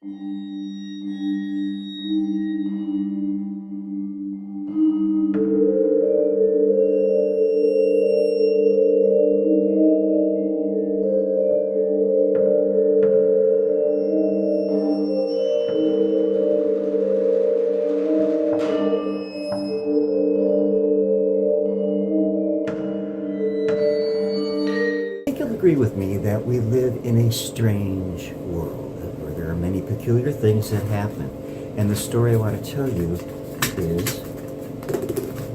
I think you'll agree with me that we live in a strange world where there are many peculiar things that happen. And the story I want to tell you is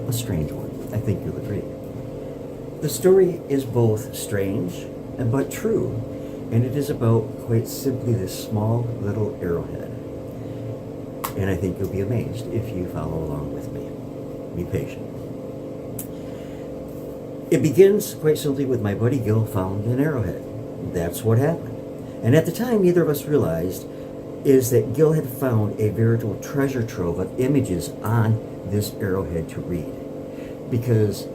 a strange one. I think you'll agree. The story is both strange but true, and it is about, quite simply, this small little arrowhead. And I think you'll be amazed if you follow along with me. Be patient. It begins, quite simply, with my buddy Gil found an arrowhead. That's what happened. And at the time, neither of us realized is that Gil had found a veritable treasure trove of images on this arrowhead to read. Because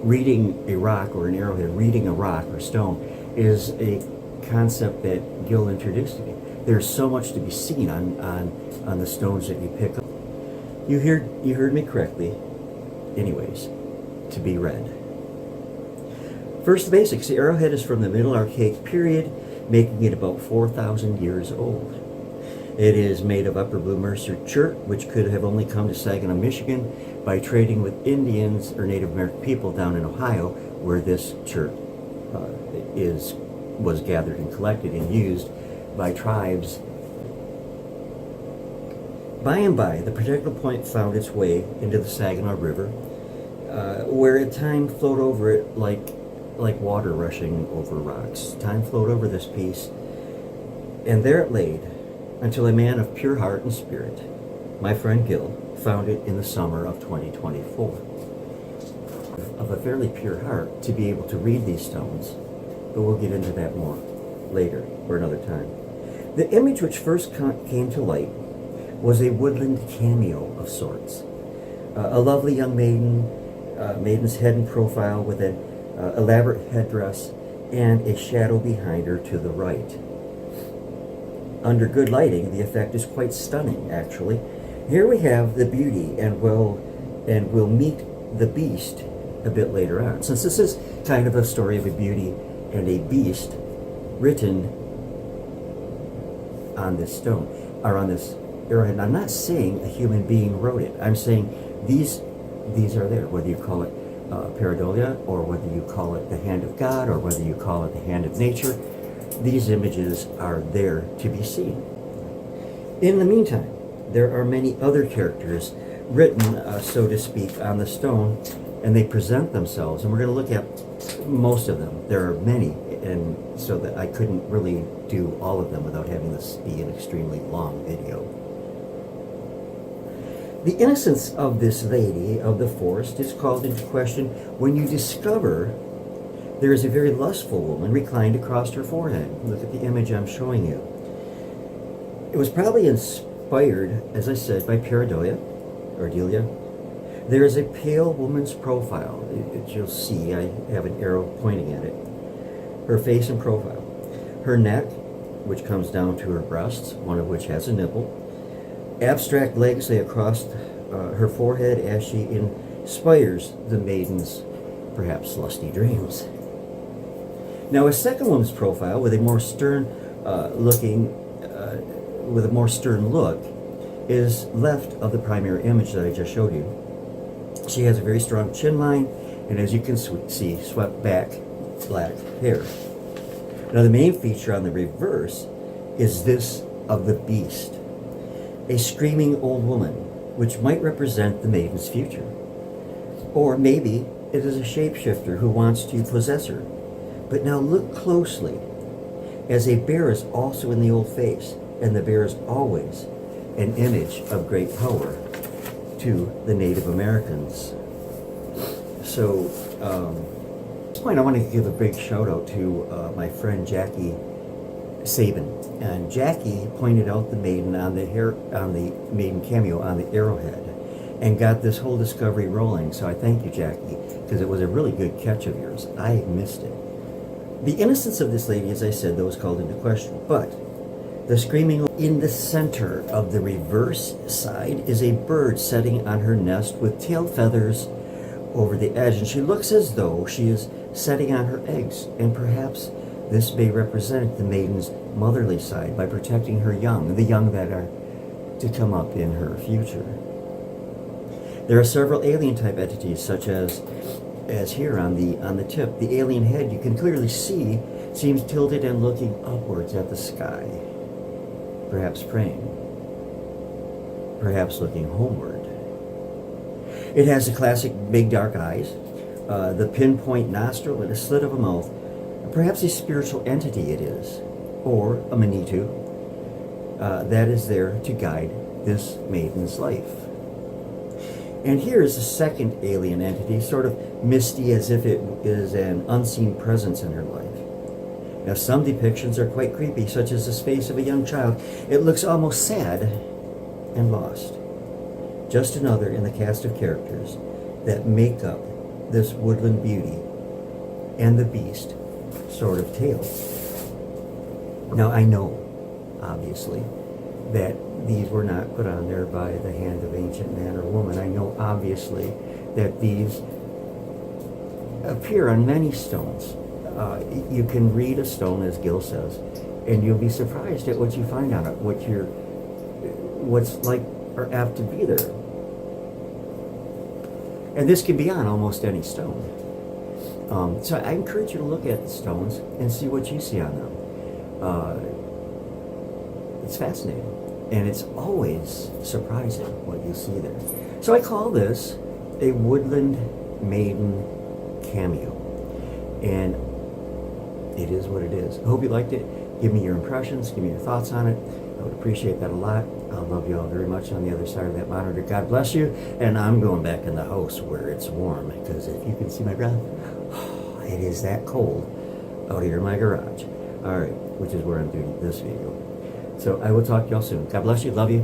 reading a rock or an arrowhead, reading a rock or stone, is a concept that Gil introduced to me. There's so much to be seen on the stones that you pick up. You heard me correctly. Anyways, to be read. First, the basics. The arrowhead is from the Middle Archaic period, making it about 4,000 years old. It is made of Upper Blue Mercer chert, which could have only come to Saginaw, Michigan, by trading with Indians or Native American people down in Ohio, where this chert was gathered and collected and used by tribes. By and by, the particular point found its way into the Saginaw River, where at time flowed over it like water rushing over rocks. Time flowed over this piece, and there it laid until a man of pure heart and spirit, my friend Gil, found it in the summer of 2024. Of a fairly pure heart to be able to read these stones, but we'll get into that more later or another time. The image which first came to light was a woodland cameo of sorts. A lovely young maiden, maiden's head and profile with an elaborate headdress and a shadow behind her to the right. Under good lighting, the effect is quite stunning, actually. Here we have the beauty, and we'll meet the beast a bit later on. Since this is kind of a story of a beauty and a beast written on this stone, or on this arrowhead, I'm not saying a human being wrote it. I'm saying these are there, whether you call it pareidolia, or whether you call it the hand of God, or whether you call it the hand of nature. These images are there to be seen. In the meantime, there are many other characters written, so to speak, on the stone, and they present themselves, and we're going to look at most of them. There are many, and so that I couldn't really do all of them without having this be an extremely long video. The innocence of this lady of the forest is called into question when you discover there is a very lustful woman reclined across her forehead. Look at the image I'm showing you. It was probably inspired, as I said, by pareidolia, or Delia. There is a pale woman's profile. You'll see, I have an arrow pointing at it. Her face and profile. Her neck, which comes down to her breasts, one of which has a nipple. Abstract legs lay across her forehead as she inspires the maiden's perhaps lusty dreams. Now, a second woman's profile with a more stern look is left of the primary image that I just showed you. She has a very strong chin line, and as you can see, swept back black hair. Now, the main feature on the reverse is this of the beast, a screaming old woman, which might represent the maiden's future. Or maybe it is a shapeshifter who wants to possess her. But now look closely, as a bear is also in the old face, and the bear is always an image of great power to the Native Americans. So, at this point I want to give a big shout out to my friend Jackie Sabin. And Jackie pointed out the maiden on the maiden cameo on the arrowhead and got this whole discovery rolling. So I thank you, Jackie, because it was a really good catch of yours. I missed it. The innocence of this lady, as I said, though, was called into question. But The screaming in the center of the reverse side is a bird setting on her nest with tail feathers over the edge, and she looks as though she is setting on her eggs, and perhaps this may represent the maiden's motherly side by protecting her young, the young that are to come up in her future. There are several alien type entities, such as here on the tip. The alien head, you can clearly see, seems tilted and looking upwards at the sky, perhaps praying, perhaps looking homeward. It has the classic big dark eyes, the pinpoint nostril, and a slit of a mouth. Perhaps a spiritual entity it is, or a Manitou that is there to guide this maiden's life. And here is the second alien entity, sort of misty, as if it is an unseen presence in her life. Now, some depictions are quite creepy, such as the face of a young child. It looks almost sad and lost. Just another in the cast of characters that make up this woodland beauty and the beast sort of tale. Now, I know, obviously, that these were not put on there by the hand of ancient man or woman. I know, obviously, that these appear on many stones. You can read a stone, as Gil says, and you'll be surprised at what you find on it, what's like or apt to be there. And this can be on almost any stone. So I encourage you to look at the stones and see what you see on them. It's fascinating. And it's always surprising what you see there. So I call this a Woodland Maiden Cameo. And it is what it is. I hope you liked it. Give me your impressions. Give me your thoughts on it. I would appreciate that a lot. I love you all very much on the other side of that monitor. God bless you. And I'm going back in the house where it's warm, because if you can see my breath, it is that cold out here in my garage. All right, which is where I'm doing this video. So I will talk to y'all soon. God bless you. Love you.